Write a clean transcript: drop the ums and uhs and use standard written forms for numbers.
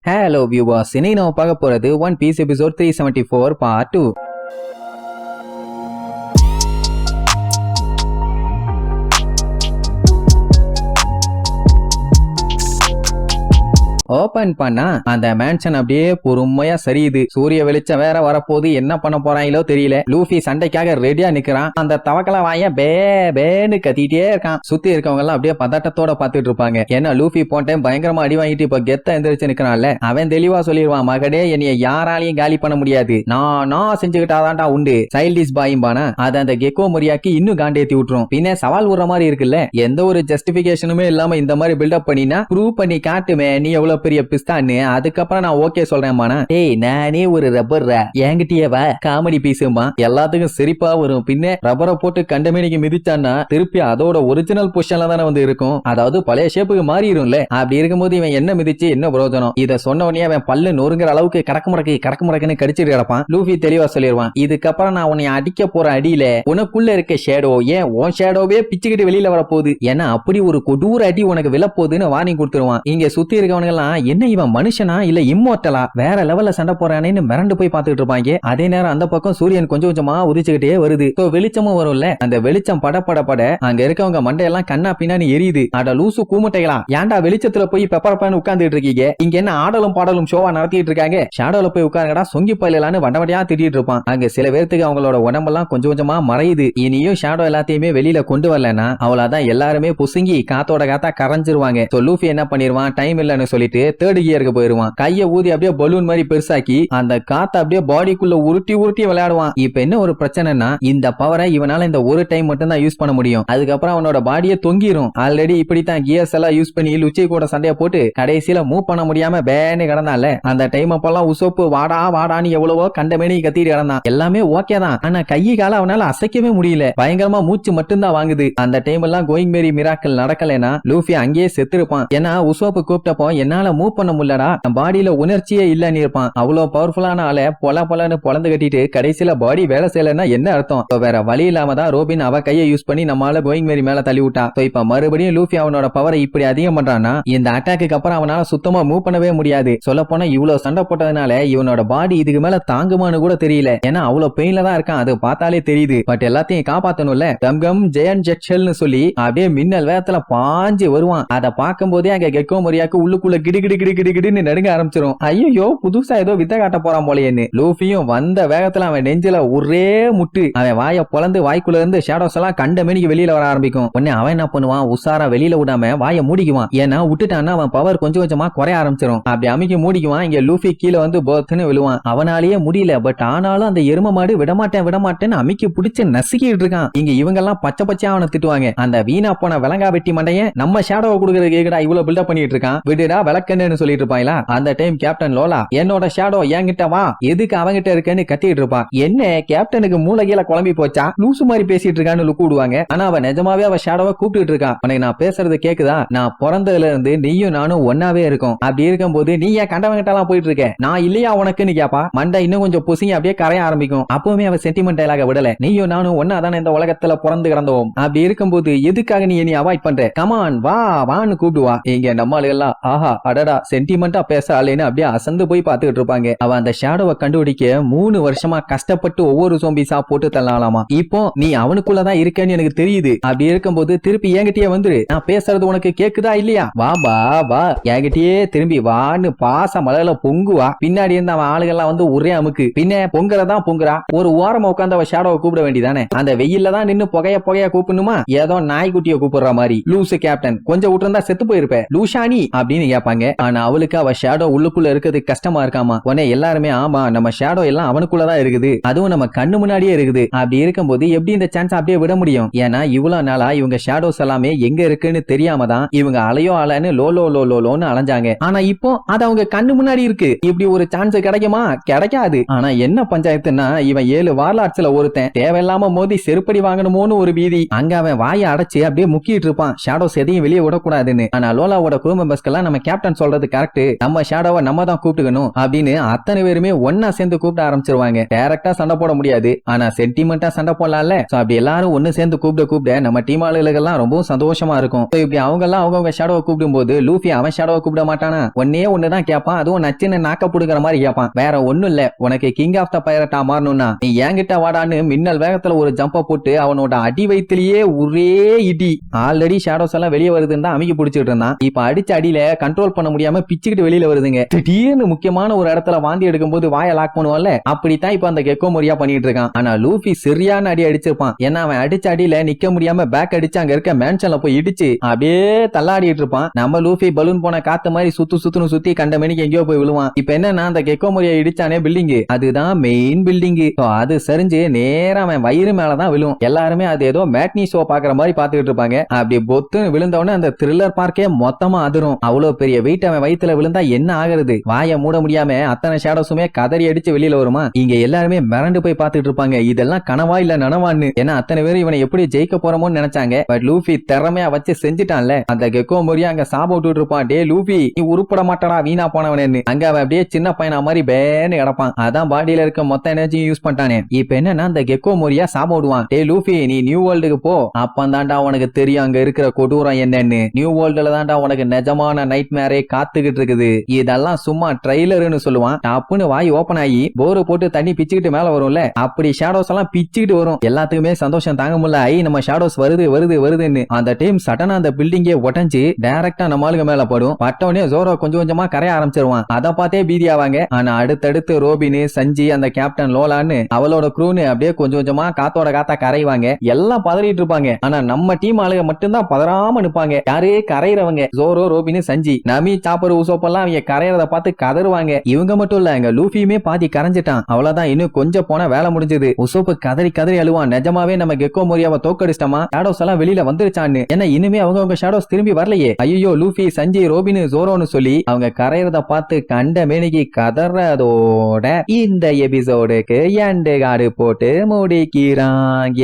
Hello viewers, இன்னைக்கு நம்ம பார்க்க போறது one piece episode 374 part 2. Open பண்ணா அந்த மேன்ஷன் அப்படியே பொறுமையா சரியுது. சூரிய வெளிச்சம் வேற வரப்போது, என்ன பண்ண போறாங்களோ தெரியல. லூஃபி சண்டைக்காக ரெடியா நிக்கிறான். அந்த தவக்கல வாய பேன்னு கத்திட்டே இருக்கான். சுத்தி இருக்கவங்க எல்லாம் அப்படியே பதட்டத்தோட பாத்துட்டு இருப்பாங்க. ஏன்னா லூஃபி போன டைம் பயங்கரமா அடி வாங்கிட்டு இப்ப கெத்த எந்திரிச்சு நிக்கிறான்ல. அவன் தெளிவா சொல்லிடுவான், மகடே என்னைய யாராலையும் காலி பண்ண முடியாது, நான் செஞ்சுக்கிட்டாதான்டா உண்டு, சைல்டிஷ் பாயும்பானா. அது அந்த கெக்கோ மொரியாக்கு இன்னும் காண்டேத்தி விட்டுரும். பின்ன சவால் விடுற மாதிரி இருக்குல்ல. எந்த ஒரு ஜஸ்டிபிகேஷனுமே இல்லாம இந்த மாதிரி பில்டப் பண்ணினா ப்ரூவ் பண்ணி காட்டுமே நீ எவ்வளவு பெரிய பிஸ்தான்னு. அதுக்கப்புறம் நான் ஓகே சொல்றேன். ஏய் நானே ஒரு ரப்பர் என்கிட்டயே காமெடி பீஸுமா, எல்லாத்துக்கும் சிரிப்பா வரும். பின்ன ரப்பரை போட்டு கண்டமேனிக்கு மிதிச்சான்னா திருப்பி அதோட ஒரிஜினல் பொசிஷன்ல தானே வந்து இருக்கும். அதாவது பழைய ஷேப்புக்கு மாறிடும்ல. அப்படி இருக்கும்போது இவன் என்ன மிதிச்சு என்ன பிரயோஜனம்? இத சொன்ன உடனே அவன் பல்லு நொறுங்குற அளவுக்கு கடக்கு முடக்குன்னு கடிச்சிட்டு கிடப்பான். லூஃபி தெளிவா சொல்லிடுவான், இதுக்கப்புறம் நான் உன்னை அடிக்க போற அடியில உனக்குள்ள இருக்க ஷேடோ, ஏன் உன் ஷேடோவே பிச்சுக்கிட்டு வெளியில வரப்போகுது, ஏன்னா அப்படி ஒரு கொடூர அடி உனக்கு விழப்போகுதுன்னு வார்னிங் கொடுத்துருவான். இங்க சுத்தி இருக்கவங்க எல்லாம் என்ன இவன் மனுஷனா இல்ல இம்மோர்டலா, வேற லெவல்ல சண்டை போறானேன்னு மிரண்டு போய் பாத்துட்டு இருப்பாங்க. அதே நேரம் அந்த பக்கம் சூரியன் கொஞ்சம் கொஞ்சமா உதிச்சுக்கிட்டே வருது. வெளிச்சமும் வரும்ல. அந்த வெளிச்சம் பட அங்க இருக்கவங்க மண்டையெல்லாம் கண்ணா பின்னாடி எரியுது. அட லூசு கூமுட்டைகளா, ஏன்டா வெளிச்சத்துல போய் பெப்பர் பேன் உட்கார்ந்துட்டு இருக்கீங்க? இங்க என்ன ஆடலும் பாடலும் ஷோவா நடத்திட்டு இருக்காங்க? ஷாடோல போய் உட்காருங்கடா சொங்கி பயிலான்னு வண்டவடியா திட்டிட்டு இருப்பான். அங்க சில பேருக்கு அவங்களோட உடம்பெல்லாம் கொஞ்சம் கொஞ்சமா மறையுது. இனியும் ஷாடோ எல்லாத்தையுமே வெளியில கொண்டு வரலன்னா அவ்வளவுதான், எல்லாருமே புசுங்கி காத்தோட காத்தா கரைஞ்சிருவாங்க. லூஃபி என்ன பண்ணிருவான், டைம் இல்லன்னு சொல்லிட்டு தேர்ட் கியருக்கு போயிருவான். கைய ஊதி அப்படியே பலூன் மாதிரி பெருசாக்கி அந்த காத்த அப்படியே பாடிக்குள்ள உருட்டி விளையாடுவான். இப்ப என்ன ஒரு பிரச்சனைனா, இந்த பவரை இவனால இந்த ஒரு டைம் மட்டும் தான் யூஸ் பண்ண முடியும். அதுக்கப்புறம் அவனோட பாடியை தொங்கிரும். ஆல்ரெடி இப்படித்தான் கியர்ஸ் எல்லாம் யூஸ் பண்ணி லுச்சி கூட சண்டைய போட்டு கடைசியில மூவ் பண்ண முடியாம பேன்னு கிடந்தால. அந்த டைம் அப்பெல்லாம் உசோப்பு வாடான்னு எவ்வளவோ கண்டமேனி கத்திட்டு கிடந்தான். எல்லாமே ஓகே தான், ஆனா கையை கால அவனால அசைக்கவே முடியல. பயங்கரமா மூச்சு மட்டும்தான் வாங்குது. அந்த டைம் எல்லாம் கோயிங் மேரி மிராக்கல் நடக்கலனா லூஃபி அங்கேயே செத்துருப்பான். ஏன்னா உசோப்பு கூப்பிட்டப்போ என்னால மூவ் பண்ண முடியலடா, பாடியில உணர்ச்சியே இல்லன்னு இருப்பான். அவ்வளவு பவர்ஃபுல்லான ஆளை பொலன்னு பொழந்து கட்டிட்டு கடைசியில பாடி வேலை செய்யலன்னா என்ன அர்த்தம்? வேற வழி இல்லாம தான் ரோபின் அவ கையை யூஸ் பண்ணி நம்மால கோயிங் மேரி மேல தள்ளி விட்டா. இப்ப மறுபடியும் லூஃபி அவனோட பவரை இப்படி அதிகம் பண்றான்னா இந்த அட்டாக்கு அப்புறம் அவனால சுத்தமா மூவ் பண்ணவே முடியாது. சொல்ல போனா இவ்வளவு சண்டை போட்டதுனால இவனோட பாடி இதுக்கு மேல தாங்குமான்னு கூட தெரியல. ஏன்னா அவ்வளவு பெயின்ல தான் இருக்கான், அது பார்த்தாலே தெரியுது. பட் எல்லாத்தையும் காப்பாத்தணும்ல. தம்கம் ஜெயன் ஜெக்ஷல்னு சொல்லி அப்படியே மின்னல் வேகத்துல பாஞ்சு வருவான். அதை பார்க்கும் போதே அங்க கெக்கோ மொரியாக்கு உள்ளுக்குள்ள கிடுகிடுன்னு நடுங்க ஆரம்பிச்சிரும். ஐயோ புதுசா ஏதோ வித்த காட்ட போறான் போலேன்னு. லூஃபியும் வந்த வேகத்துல அவன் நெஞ்சில ஒரே முட்டு. அவன் வாய பொளந்து வாய்க்குள்ள இருந்து ஷேடோஸ் எல்லாம் கண்ட மேனிக்கு வெளியில வர ஆரம்பிக்கும். உடனே அவன் என்ன பண்ணுவான், உசாரா வெளியில விடாம வாய மூடிக்குவான். ஏன்னா விட்டுட்டான்னா அவன் பவர் கொஞ்சம் கொஞ்சமா குறைய ஆரம்பிச்சிடும். அப்படி அமைக்க மூடிக்குவான். இங்க லூஃபி கீழே வந்து பர்த்னு விழுவான். அவனாலேயே முடியல. பட் ஆனாலும் அந்த எரும மாடு விடமாட்டேன்னு அமைக்கி பிடிச்சு நசுக்கிட்டு இருக்கான். இங்க இவங்க எல்லாம் பச்சை அவனை திட்டுவாங்க. அந்த வீணா போன விலங்கா வெட்டி மண்டையன் நம்ம ஷேடோவை கொடுக்கறது கேக்குடா இவ்வளவு பில்டப் பண்ணிட்டு இருக்கான், விடுடா விளக்கன்னு சொல்லிட்டு இருப்பாங்களா. அந்த டைம் கேப்டன் லோலா என்னோட ஷேடோ என்கிட்ட வா, எதுக்கு அவங்கிட்ட இருக்கேன்னு கத்திட்டு இருப்பான். என்ன கேப்டனுக்கு மூளைகீழ குழம்பி போச்சா, லூசு மாதிரி பேசிட்டு இருக்கான்னு லுக்கு விடுவாங்க. ஆனா அவன் நிஜமாவே அவ ஷேடோவை கூப்பிட்டு இருக்கான். உனக்கு நான் பேசுறது கேக்குதா? நான் பிறந்ததுல இருந்து நீயும் நானும் ஒன்னாவே இருக்கும். அப்படி இருக்கும் போது நீ ஏன் கண்டவங்கிட்ட எல்லாம் போயிட்டு இருக்க, நான் இல்லையா உனக்குன்னு கேப்பா. மண்டை இன்னும் கொஞ்சம் புசிங்க அப்படியே கரைய ஆரம்பிக்கும். அப்பவுமே அவ சென்டிமெண்டலாக விடல. நீயும் நானும் ஒன்னா தானே இந்த உலகத்துல பிறந்து கிடந்தோம். அப்படி இருக்கும்போது எதுக்காக நீ என்னை அவாய்ட் பண்ற? கமான் வான்னு கூப்பிடுவா. இங்க நம்மளு எல்லாம் ஆஹா அடடா சென்டிமெண்டா பேச ஆளேன்னு அப்படியே அசந்து போய் பாத்துக்கிட்டு இருப்பாங்க. அவன் அந்த ஷேடோவை கண்டுபிடிக்க 3 வருஷமா கஷ்டப்பட்டு ஒவ்வொரு சோம்பிஸா போட்டு தள்ளலாமா. இப்போ நீ அவனுக்குள்ளதான் இருக்கேன்னு எனக்கு தெரியுது. அப்படி இருக்கும்போது திருப்பி என்கிட்டயே வந்துரு. நான் பேசுறது உனக்கு கேக்குதா இல்லையா? வா என்கிட்டயே திரும்பி வான்னு பாச மலையில பொங்குவா. பின்னாடி இருந்து அவன் ஆளுகள்லாம் வந்து ஒரே அமுக்கு. பின்ன பொங்குறா. ஒரு ஓரமா உட்காந்து அவ ஷேடோவை கூப்பிட வேண்டியதானே. அந்த வெயில்ல தான் நின்னு புகைய கூப்பிடணுமா? ஏதோ நாய்க்குட்டிய கூப்பிடுற மாதிரி. லூசு கேப்டன், கொஞ்சம் விட்டுருந்தா செத்து போயிருப்ப லூஷானி அப்படின்னு கேட்பாங்க. ஆனா அவளுக்கு அவ ஷேடோ உள்ளுக்குள்ள இருக்கிறது கஷ்டமா இருக்காமா. உடனே எல்லாருமே ஆமா நம்ம ஷேடோ எல்லாம் அவனுக்குள்ளதான் இருக்குது, அதுவும் நம்ம கண்ணு முன்னாடியே இருக்குது. அப்படி இருக்கும்போது எப்படி இந்த சான்ஸ் அப்படியே விட முடியும்? ஏன்னா இவ்வளவு நாளா இவங்க ஷேடோஸ் எல்லாமே எங்க இருக்குன்னு தெரியாம தான் இவங்க அலைன்னு லோன்னு அலைஞ்சாங்க. ஆனா இப்போ அது அவங்க கண்ணு முன்னாடி இருக்கு. இப்படி ஒரு சான்ஸ் கிடைக்குமா? கிடைக்காது. ஆனா என்ன பஞ்சாயத்துன்னா இவன் 7 வார்லாட்ஸ்ல ஒருத்தன் தேவையில்லாம மோதி செருப்படி வாங்கணுமோன்னு ஒரு பீதி. அங்க அவன் வாயை அடைச்சு அப்படியே முக்கிட்டு இருப்பான், ஷேடோஸ் எதையும் வெளியே விடக்கூடாதுன்னு. ஆனா லோலாவோட குரூப் மெம்பர்ஸ்க்கெல்லாம் நம்ம கேப்டன் கேப்டன் சொல்றது கரெக்ட், நம்ம ஷேடோவை நம்ம தான் கூப்பிட்டுக்கணும் அப்படின்னு அத்தனை பேருமே ஒன்னா சேர்ந்து கூப்பிட ஆரம்பிச்சிருவாங்க. டைரக்டா சண்டை போட முடியாது, ஆனா சென்டிமெண்டா சண்டை போடலாம்ல. சோ அப்படி எல்லாரும் ஒன்னு சேர்ந்து கூப்பிட நம்ம டீம் ஆளுகளுக்கெல்லாம் ரொம்பவும் சந்தோஷமா இருக்கும். இப்படி அவங்க எல்லாம் அவங்க ஷேடோவை கூப்பிடும் போது லூஃபி அவன் ஷேடோவை கூப்பிட மாட்டானா, ஒண்ணுதான் கேட்பான். அதுவும் நச்சுன்னு நாக்க புடுங்கிற மாதிரி கேட்பான். வேற ஒண்ணும் இல்ல, உனக்கு கிங் ஆஃப் த பைரட்டா மாறணும்னா நீ என்கிட்ட வாடான்னு மின்னல் வேகத்துல ஒரு ஜம்ப போட்டு அவனோட அடி வயிற்றிலேயே ஒரே இடி. ஆல்ரெடி ஷேடோஸ் எல்லாம் வெளியே வருதுன்னு தான் அமைக்க பிடிச்சிட்டு இருந்தான். இப்ப அடிச்ச அடியில கண்ட்ரோல் பண்ண முடியாம பிச்சுக்கிட்டு வெளியில வருதுங்க. திடீர்னு முக்கியமான ஒரு இடத்துல வாந்தி எடுக்கும் போது வாயை லாக் பண்ணுவான்ல, அப்படித்தான் இப்ப அந்த கெக்கோ மோரியா பண்ணிட்டு இருக்கான். ஆனா லூஃபி சரியான அடி அடிச்சிருப்பான். ஏன்னா அவன் அடிச்ச அடியில நிக்க முடியாம பேக் அடிச்சு அங்க இருக்க மேன்ஷன்ல போய் இடிச்சு அப்படியே தள்ளாடிட்டு இருப்பான். நம்ம லூஃபி பலூன் போன காத்து மாதிரி சுத்தி கண்ட மணிக்கு எங்கேயோ போய் விழுவான். இப்ப என்னன்னா அந்த கெக்கோ மோரியா இடிச்சானே பில்டிங், அதுதான் மெயின் பில்டிங். அது சரிஞ்சு நேரம் அவன் வயிறு மேலதான் விழும். எல்லாருமே அது ஏதோ மேட்னி ஷோ பாக்குற மாதிரி பாத்துக்கிட்டு இருப்பாங்க. அப்படி பொத்துன்னு விழுந்தவன அந்த த்ரில்லர் பார்க்கே மொத்தமா அதிரும். அவ்வளவு பெரிய வெயிட் அவன் வயித்துல விழுந்தா என்ன ஆகுறது? வாயை மூட முடியாம அத்தனை ஷேடோஸுமே கதறி அடிச்சு வெளியில வருமா? இங்க எல்லாருமே மிரண்டு போய் பாத்துட்டு இருப்பாங்க, இதெல்லாம் கனவா இல்ல நனவான்னு. ஏன்னா அத்தனை பேர் இவனை எப்படி ஜெயிக்க போறோமோன்னு நினைச்சாங்க. பட் லூஃபி திறமையா வச்சு செஞ்சுட்டான்ல. அந்த கெக்கோ மோரியா அங்க சாப்பிட்டு இருப்பான். டே லூஃபி, நீ உருப்பட மாட்டடா வீணா போனவனு. அங்க அவன் அப்படியே சின்ன பையனா மாதிரி பேன்னு கிடப்பான். அதான் பாடியில இருக்க மொத்த எனர்ஜியும் யூஸ் பண்ணிட்டானே. இப்ப என்னன்னா அந்த கெக்கோ மோரியா சாப்பிடுவான். டே லூஃபி, நீ நியூ வேர்ல்டுக்கு போ, அப்பந்தாண்டா உனக்கு தெரியும் அங்க இருக்கிற கொடூரம் என்னன்னு. நியூ வேர்ல்டுல தான்டா உனக்கு நிஜமான நைட் மேரே காத்துக்கிட்டு இருக்குது. இதெல்லாம் சும்மா ட்ரெய்லர்னு சொல்லுவான். டப்புன்னு வாய் ஓபன் ஆகி போரு போட்டு தண்ணி பிச்சுக்கிட்டு மேல வரும்ல, அப்படி ஷேடோஸ் எல்லாம் பிச்சுக்கிட்டு வரும். எல்லாத்துக்குமே சந்தோஷம் தாங்க முடியல. ஐ நம்ம ஷேடோஸ் வருதுன்னு அந்த டைம் சடனா அந்த பில்டிங்கே உடைஞ்சு டைரக்டா நம்ம ஆளுங்க மேல படும். பட்டவனே ஜோரோ கொஞ்சம் கொஞ்சமா கரைய ஆரம்பிச்சிருவான். அதை பார்த்தே பீதி ஆவாங்க. ஆனா அடுத்தடுத்து ரோபின், சஞ்சி, அந்த கேப்டன் லோலான்னு அவளோட க்ரூன்னு அப்படியே கொஞ்சம் கொஞ்சமா காத்தோட காத்தா கரைவாங்க. எல்லாம் பதறிட்டு இருப்பாங்க. ஆனா நம்ம டீம் ஆளுங்க மட்டும்தான் பதறாம நிப்பாங்க. யாரு கரையிறவங்க? ஜோரோ, ரோபின், சஞ்சி. நமி, சாப்பர், உசோப்பெல்லாம் அவங்க கரையறத பார்த்து கதறுவாங்க. இவங்க மட்டும் இல்ல, எங்க லூஃபியுமே பாதி கரைஞ்சிட்டான். அவ்வளவுதான், இன்னும் கொஞ்சம் போன வேலை முடிஞ்சது. உசோப்பு கதறி கதறி அழுவான். நிஜமாவே நம்ம கெக்கோ மோரியாவை தோக்கடிச்சிட்டோமா? ஷேடோஸ் எல்லாம் வெளியில வந்துருச்சான்னு. ஏன்னா இனிமே அவங்க ஷேடோஸ் திரும்பி வரலையே. ஐயோ, லூஃபி, சஞ்சி, ரோபின், ஜோரோன்னு சொல்லி அவங்க கரையறத பார்த்து கண்ட மேனிக்கு கதறதோட இந்த எபிசோடுக்கு எண்டு கார்டு போட்டு முடிக்கிறாங்க.